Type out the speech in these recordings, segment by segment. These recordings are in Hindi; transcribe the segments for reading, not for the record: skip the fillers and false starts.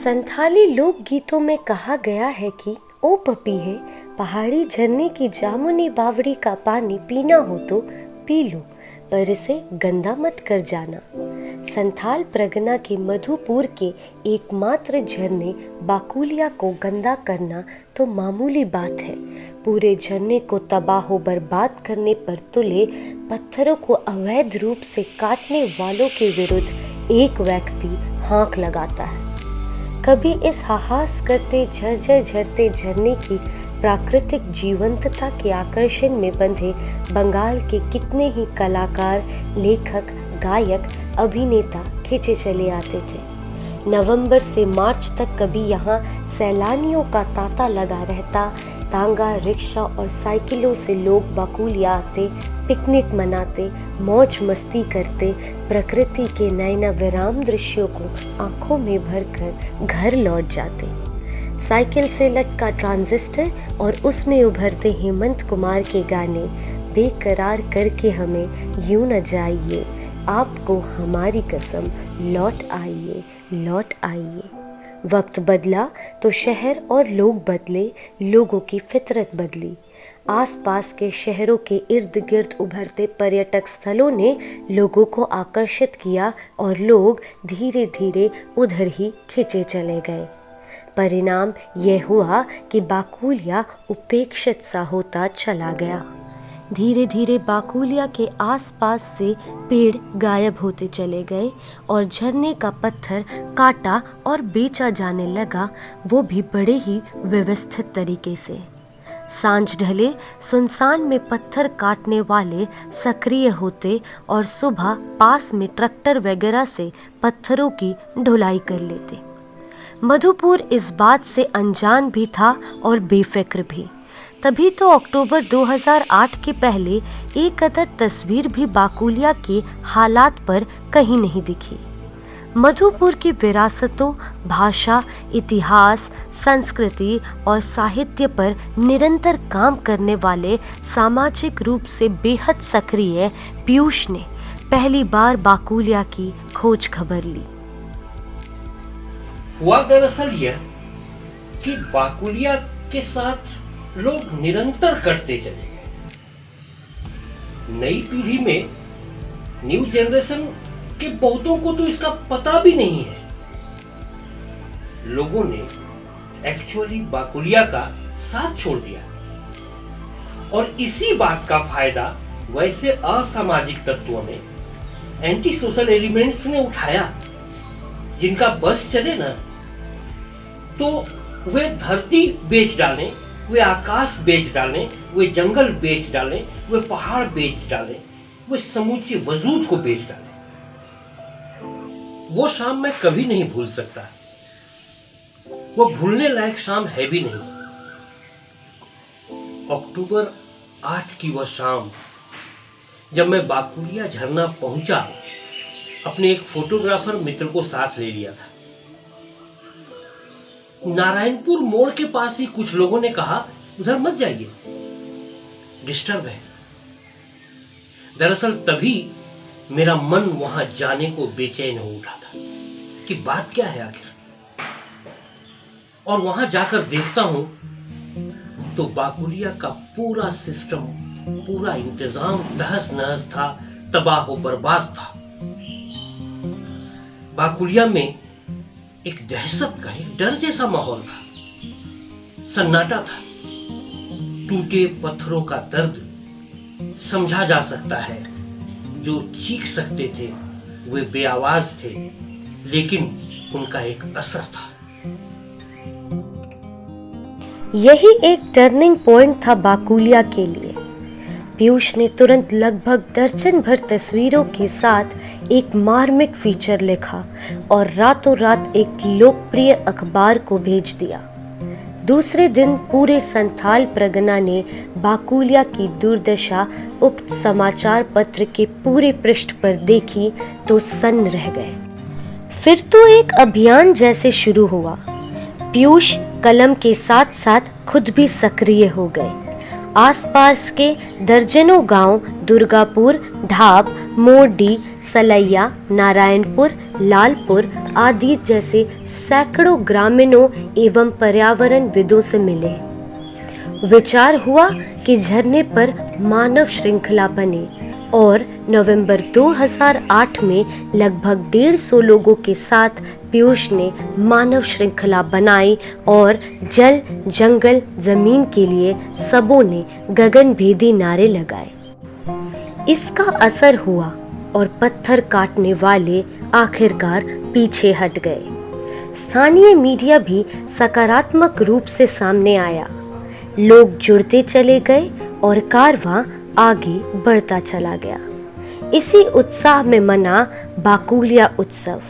संथाली लोक गीतों में कहा गया है कि ओ पपीहे, पहाड़ी झरने की जामुनी बावड़ी का पानी पीना हो तो पी लो, पर इसे गंदा मत कर जाना। संथाल परगना के मधुपुर के एकमात्र झरने बाकुलिया को गंदा करना तो मामूली बात है। पूरे झरने को तबाह बर्बाद करने पर तुले पत्थरों को अवैध रूप से काटने वालों के विरुद्ध एक व्यक्ति हाँक लगाता है। कभी इस हाहास करते झरझर झरते झरने की प्राकृतिक जीवंतता के आकर्षण में बंधे बंगाल के कितने ही कलाकार, लेखक, गायक, अभिनेता खिंचे चले आते थे। नवंबर से मार्च तक कभी यहाँ सैलानियों का तांता लगा रहता। तांगा, रिक्शा और साइकिलों से लोग बाकुलिया आते, पिकनिक मनाते, मौज मस्ती करते, प्रकृति के नयनाभिराम दृश्यों को आंखों में भरकर घर लौट जाते। साइकिल से लटका ट्रांजिस्टर और उसमें उभरते हेमंत कुमार के गाने, बेकरार करके हमें यूं न जाइए, आपको हमारी कसम, लौट आइए, लौट आइए। वक्त बदला तो शहर और लोग बदले, लोगों की फितरत बदली। आसपास के शहरों के इर्द गिर्द उभरते पर्यटक स्थलों ने लोगों को आकर्षित किया और लोग धीरे धीरे उधर ही खिंचे चले गए। परिणाम यह हुआ कि बाकुलिया उपेक्षित सा होता चला गया। धीरे धीरे बाकुलिया के आसपास से पेड़ गायब होते चले गए और झरने का पत्थर काटा और बेचा जाने लगा, वो भी बड़े ही व्यवस्थित तरीके से। सांझ ढले सुनसान में पत्थर काटने वाले सक्रिय होते और सुबह पास में ट्रैक्टर वगैरह से पत्थरों की ढुलाई कर लेते। मधुपुर इस बात से अनजान भी था और बेफिक्र भी। तभी तो अक्टूबर 2008 के पहले एक अदद तस्वीर भी बाकुलिया के हालात पर कहीं नहीं दिखी। मधुपुर की विरासतों, भाषा, इतिहास, संस्कृति और साहित्य पर निरंतर काम करने वाले सामाजिक रूप से बेहद सक्रिय पीयूष ने पहली बार बाकुलिया की खोज खबर ली। हुआ दरअसल यह कि बाकुलिया के साथ लोग निरंतर करते चले गए। नई पीढ़ी में, न्यू जनरेशन के बहुतों को तो इसका पता भी नहीं है। लोगों ने एक्चुअली बाकुलिया का साथ छोड़ दिया और इसी बात का फायदा वैसे असामाजिक तत्वों ने, एंटी सोशल एलिमेंट्स ने उठाया, जिनका बस चले ना तो वे धरती बेच डालें, वे आकाश बेच डालें, वे जंगल बेच डालें, वे पहाड़ बेच डालें, वे समूचे वजूद को बेच डालें। वो शाम मैं कभी नहीं भूल सकता। वो भूलने लायक शाम है भी नहीं। अक्टूबर 8 की वह शाम, जब मैं बाकुलिया झरना पहुंचा, अपने एक फोटोग्राफर मित्र को साथ ले लिया था। नारायणपुर मोड़ के पास ही कुछ लोगों ने कहा, उधर मत जाइए, डिस्टर्ब है। दरअसल तभी मेरा मन वहां जाने को बेचैन हो उठा था कि बात क्या है आखिर। और वहां जाकर देखता हूं तो बाकुलिया का पूरा सिस्टम, पूरा इंतजाम तहस नहस था, तबाह बर्बाद था। बाकुलिया में एक दहशत का, एक डर जैसा माहौल था, सन्नाटा था। टूटे पत्थरों का दर्द समझा जा सकता है। जो चीख सकते थे वे बेआवाज थे, लेकिन उनका एक असर था। यही एक टर्निंग पॉइंट था बाकुलिया के लिए। पीयूष ने तुरंत लगभग दर्जन भर तस्वीरों के साथ एक मार्मिक फीचर लिखा और रातों रात एक लोकप्रिय अखबार को भेज दिया। दूसरे दिन पूरे संथाल परगना ने बाकुलिया की दुर्दशा उक्त समाचार पत्र के पूरे पृष्ठ पर देखी तो सन्न रह गए। फिर तो एक अभियान जैसे शुरू हुआ। पीयूष कलम के साथ साथ खुद भी सक्रिय हो गए। आसपास के दर्जनों गांव दुर्गापुर, ढाब, मोरडी, सलैया, नारायणपुर, लालपुर आदि जैसे सैकड़ों ग्रामीणों एवं पर्यावरणविदों से मिले। विचार हुआ कि झरने पर मानव श्रृंखला बने और नवंबर 2008 में लगभग 150 लोगों के साथ पीयूष ने मानव श्रृंखला बनाई और जल, जंगल, जमीन के लिए सबों ने गगनभेदी नारे लगाए। इसका असर हुआ और पत्थर काटने वाले आखिरकार पीछे हट गए। स्थानीय मीडिया भी सकारात्मक रूप से सामने आया। लोग जुड़ते चले गए और कारवां आगे बढ़ता चला गया। इसी उत्साह में मना बाकुलिया उत्सव।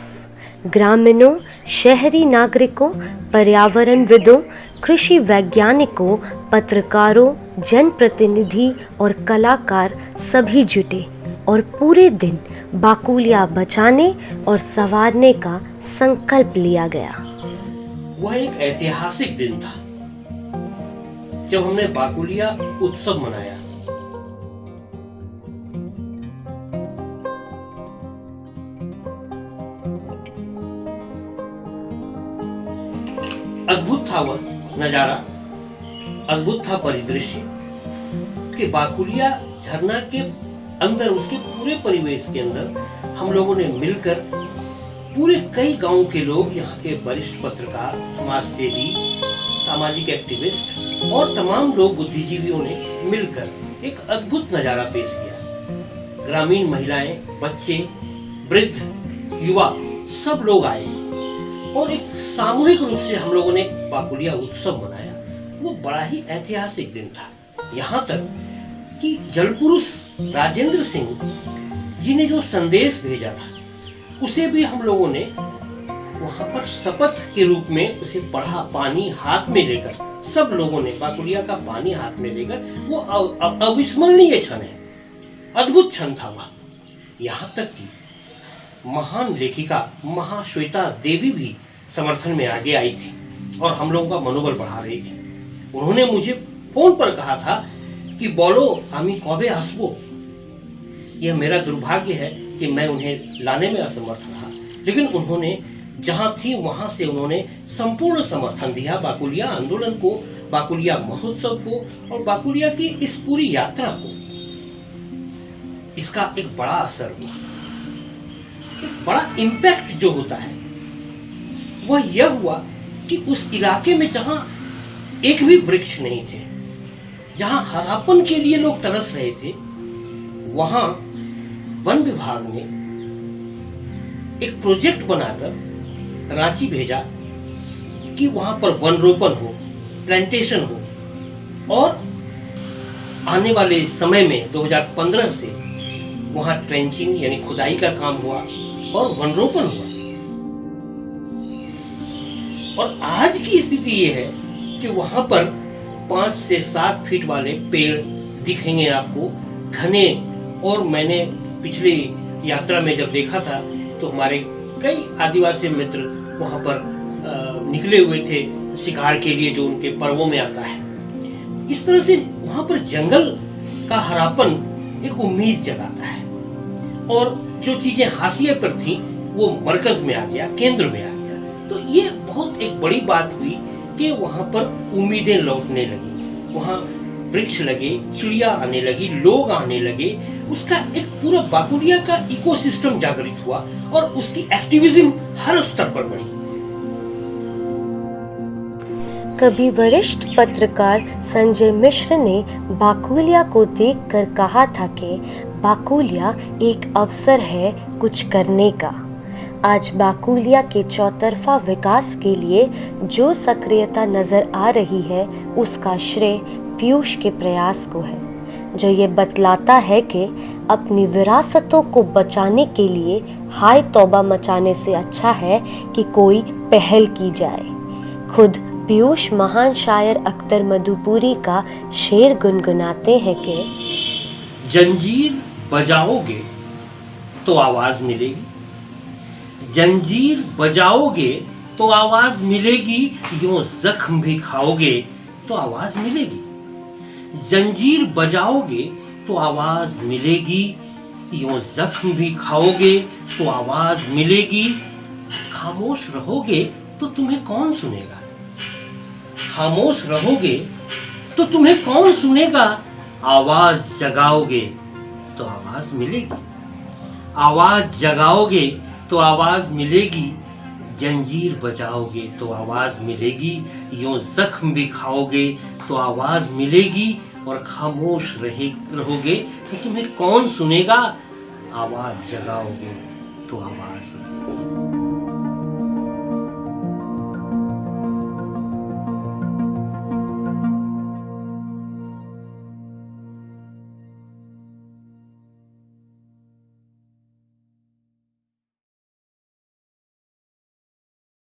ग्रामीणों, शहरी नागरिकों, पर्यावरणविदों, कृषि वैज्ञानिकों, पत्रकारों, जनप्रतिनिधि और कलाकार सभी जुटे और पूरे दिन बाकुलिया बचाने और संवारने का संकल्प लिया गया। वह एक ऐतिहासिक दिन था जब हमने बाकुलिया उत्सव मनाया। अद्भुत था वह नजारा, अद्भुत था परिदृश्य कि बाकुलिया झरना के अंदर, उसके पूरे परिवेश के अंदर हम लोगों ने मिलकर, पूरे कई गांवों के लोग, यहाँ के वरिष्ठ पत्रकार, समाज सेवी, सामाजिक एक्टिविस्ट और तमाम लोग, बुद्धिजीवियों ने मिलकर एक अद्भुत नजारा पेश किया। ग्रामीण महिलाएं, बच्चे, वृद्ध, युवा सब लोग आए और एक सामूहिक रूप से हम लोगों ने बाकुलिया उत्सव मनाया। वो बड़ा ही ऐतिहासिक दिन था। यहाँ तक कि जलपुरुष राजेंद्र सिंह जी ने जो संदेश भेजा था उसे भी हम लोगों ने वहां पर शपथ के रूप में उसे पढ़ा। पानी हाथ में लेकर सब लोगों ने बाकुलिया का पानी हाथ में लेकर, वो अविस्मरणीय क्षण है, अद्भुत क्षण था वह। यहाँ तक कि महान लेखिका महाश्वेता देवी भी समर्थन में आगे आई थी और हम लोगों का मनोबल बढ़ा रही थी। उन्होंने मुझे फोन पर कहा था कि बोलो आमी कबे आसबो। यह मेरा दुर्भाग्य है कि मैं उन्हें लाने में असमर्थ रहा, लेकिन उन्होंने जहां थी वहां से उन्होंने संपूर्ण समर्थन दिया बाकुलिया आंदोलन को, बाकुलिया महोत्सव को और बाकुलिया की इस पूरी यात्रा को। इसका एक बड़ा असर हुआ, एक बड़ा इम्पैक्ट जो होता है वह यह हुआ कि उस इलाके में जहां एक भी वृक्ष नहीं थे, जहां हरापन के लिए लोग तरस रहे थे, वहां वन विभाग ने एक प्रोजेक्ट बनाकर रांची भेजा कि वहां पर वन रोपण हो, प्लांटेशन हो और आने वाले समय में 2015 से वहां ट्रेंचिंग यानी खुदाई का काम हुआ और वन रोपण हुआ। और आज की स्थिति यह है कि वहां पर 5 से 7 फीट वाले पेड़ दिखेंगे आपको, घने। और मैंने पिछली यात्रा में जब देखा था तो हमारे कई आदिवासी मित्र वहां पर निकले हुए थे शिकार के लिए, जो उनके पर्वों में आता है। इस तरह से वहां पर जंगल का हरापन एक उम्मीद जगाता है और जो चीजें हाशिए पर थी वो मरकज में आ गया, केंद्र में आ गया। तो ये बहुत एक बड़ी बात हुई कि वहां पर उम्मीदें लौटने लगी, वहां वृक्ष लगे, चिड़िया आने लगी, लोग आने लगे। उसका एक पूरा बाकुलिया का इकोसिस्टम जागृत हुआ और उसकी एक्टिविज्म हर स्तर पर बढ़ी। कभी वरिष्ठ पत्रकार संजय मिश्र ने बाकुलिया को देखकर कहा था कि बाकुलिया एक अवसर है कुछ करने का। आज बाकुलिया के चौतरफा विकास के लिए जो सक्रियता नजर आ रही है उसका श्रेय पीयूष के प्रयास को है, जो ये बतलाता है कि अपनी विरासतों को बचाने के लिए हाय तौबा मचाने से अच्छा है कि कोई पहल की जाए। खुद पीयूष महान शायर अख्तर मधुपुरी का शेर गुनगुनाते हैं कि जंजीर बजाओगे तो आवाज मिलेगी, जंजीर बजाओगे तो आवाज मिलेगी, यूं जख्म भी खाओगे तो आवाज मिलेगी। जंजीर बजाओगे तो आवाज मिलेगी, यूं जख्म भी खाओगे तो आवाज मिलेगी। खामोश रहोगे तो तुम्हें कौन सुनेगा? खामोश रहोगे तो तुम्हें कौन सुनेगा? आवाज जगाओगे तो आवाज मिलेगी, आवाज जगाओगे तो आवाज मिलेगी। जंजीर बजाओगे तो आवाज मिलेगी, यूं जख्म भी खाओगे तो आवाज मिलेगी। और खामोश रहोगे तो तुम्हें कौन सुनेगा? आवाज जगाओगे तो आवाज मिलेगी।